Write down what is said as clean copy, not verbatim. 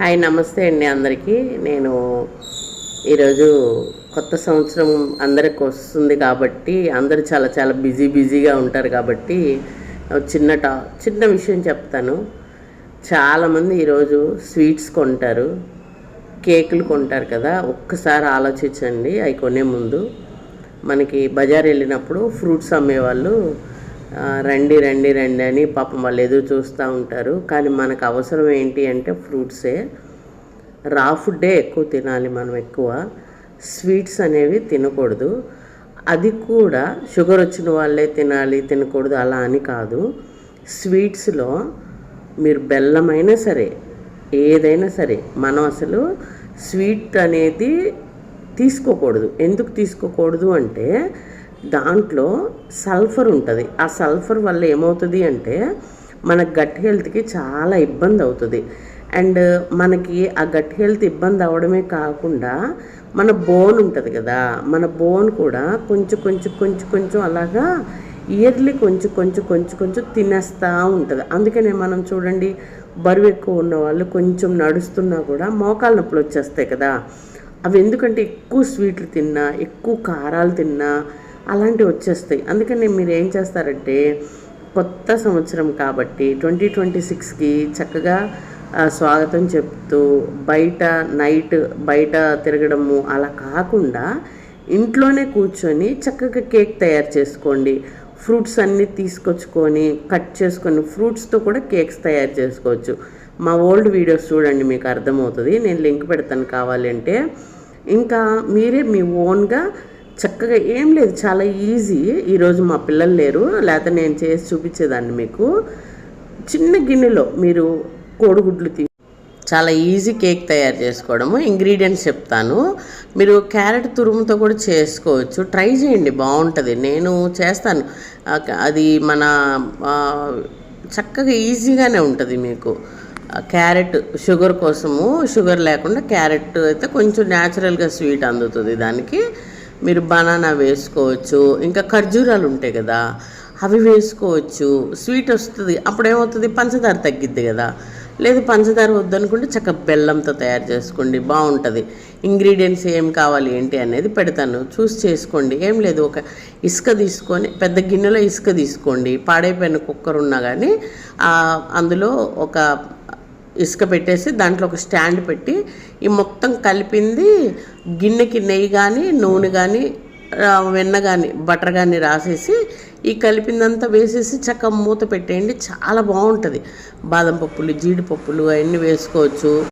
Hi నమస్తే అండి అందరికీ. నేను ఈరోజు కొత్త సంవత్సరం అందరికి వస్తుంది కాబట్టి అందరూ చాలా చాలా బిజీగా ఉంటారు కాబట్టి చిన్న విషయం చెప్తాను. చాలామంది ఈరోజు స్వీట్స్ కొంటారు, కేకులు కొంటారు కదా. ఒక్కసారి ఆలోచించండి. అవి కొనే ముందు మనకి బజార్ వెళ్ళినప్పుడు ఫ్రూట్స్ అమ్మేవాళ్ళు రండి రండి రండి అని పాపం వాళ్ళు ఎదురు చూస్తూ ఉంటారు. కానీ మనకు అవసరం ఏంటి అంటే ఫ్రూట్సే. రా ఫుడ్డే ఎక్కువ తినాలి మనం. ఎక్కువ స్వీట్స్ అనేవి తినకూడదు. అది కూడా షుగర్ వచ్చిన వాళ్ళే తినాలి, తినకూడదు అలా అని కాదు. స్వీట్స్లో మీరు బెల్లమైనా సరే ఏదైనా సరే మనం అసలు స్వీట్ అనేది తీసుకోకూడదు. ఎందుకు తీసుకోకూడదు అంటే దాంట్లో సల్ఫర్ ఉంటుంది. ఆ సల్ఫర్ వల్ల ఏమవుతుంది అంటే మన గట్ హెల్త్కి చాలా ఇబ్బంది అవుతుంది. అండ్ మనకి ఆ గట్ హెల్త్ ఇబ్బంది అవ్వడమే కాకుండా మన బోన్ ఉంటుంది కదా, మన బోన్ కూడా కొంచెం అలాగా ఇయర్లీ కొంచెం తినేస్తూ ఉంటుంది. అందుకనే మనం చూడండి, బరువు ఎక్కువ ఉన్న వాళ్ళు కొంచెం నడుస్తున్నా కూడా మోకాళ్ళ నొప్పులు వచ్చేస్తాయి కదా. అవి ఎందుకంటే ఎక్కువ స్వీట్లు తిన్నా, ఎక్కువ కారాలు తిన్నా అలాంటివి వచ్చేస్తాయి. అందుకని మీరు ఏం చేస్తారంటే కొత్త సంవత్సరం కాబట్టి 2026కి చక్కగా స్వాగతం చెప్తూ బయట తిరగడము అలా కాకుండా ఇంట్లోనే కూర్చొని చక్కగా కేక్ తయారు చేసుకోండి. ఫ్రూట్స్ అన్నీ తీసుకొచ్చుకొని కట్ చేసుకొని ఫ్రూట్స్తో కూడా కేక్స్ తయారు చేసుకోవచ్చు. మా ఓల్డ్ వీడియోస్ చూడండి, మీకు అర్థమవుతుంది. నేను లింక్ పెడతాను కావాలి అంటే. ఇంకా మీరే మీ ఓన్గా చక్కగా ఏం లేదు, చాలా ఈజీ. ఈరోజు మా పిల్లలు లేరు, లేకపోతే నేను చేసి చూపించేదాన్ని మీకు. చిన్న గిన్నెలో మీరు కోడిగుడ్లు చాలా ఈజీ కేక్ తయారు చేసుకోవడము. ఇంగ్రీడియంట్స్ చెప్తాను. మీరు క్యారెట్ తురుముతో కూడా చేసుకోవచ్చు. ట్రై చేయండి, బాగుంటుంది. నేను చేస్తాను. అది మన చక్కగా ఈజీగానే ఉంటుంది మీకు. క్యారెట్ షుగర్ కోసము, షుగర్ లేకుండా క్యారెట్ అయితే కొంచెం న్యాచురల్గా స్వీట్ అందుతుంది దానికి. మీరు బనానా వేసుకోవచ్చు, ఇంకా ఖర్జూరాలు ఉంటాయి కదా అవి వేసుకోవచ్చు. స్వీట్ వస్తుంది. అప్పుడు ఏమవుతుంది, పంచదార తగ్గిద్ది కదా. లేదు పంచదార వద్దనుకుంటే చక్కగా బెల్లంతో తయారు చేసుకోండి, బాగుంటుంది. ఇంగ్రీడియంట్స్ ఏం కావాలి ఏంటి అనేది పెడతాను, చూసి చేసుకోండి. ఏం లేదు, ఒక ఇసుక తీసుకొని పెద్ద గిన్నెలో ఇసుక తీసుకోండి. పాడైపోయిన కుక్కర్ ఉన్నా కానీ అందులో ఒక ఇసుక పెట్టేసి దాంట్లో ఒక స్టాండ్ పెట్టి ఈ మొత్తం కలిపింది గిన్నెకి నెయ్యి కానీ నూనె కానీ వెన్న కానీ బటర్ కానీ రాసేసి ఈ కలిపిందంతా వేసేసి చక్కగా మూత పెట్టేయండి. చాలా బాగుంటుంది. బాదం పప్పులు, జీడిపప్పులు అవన్నీ వేసుకోవచ్చు.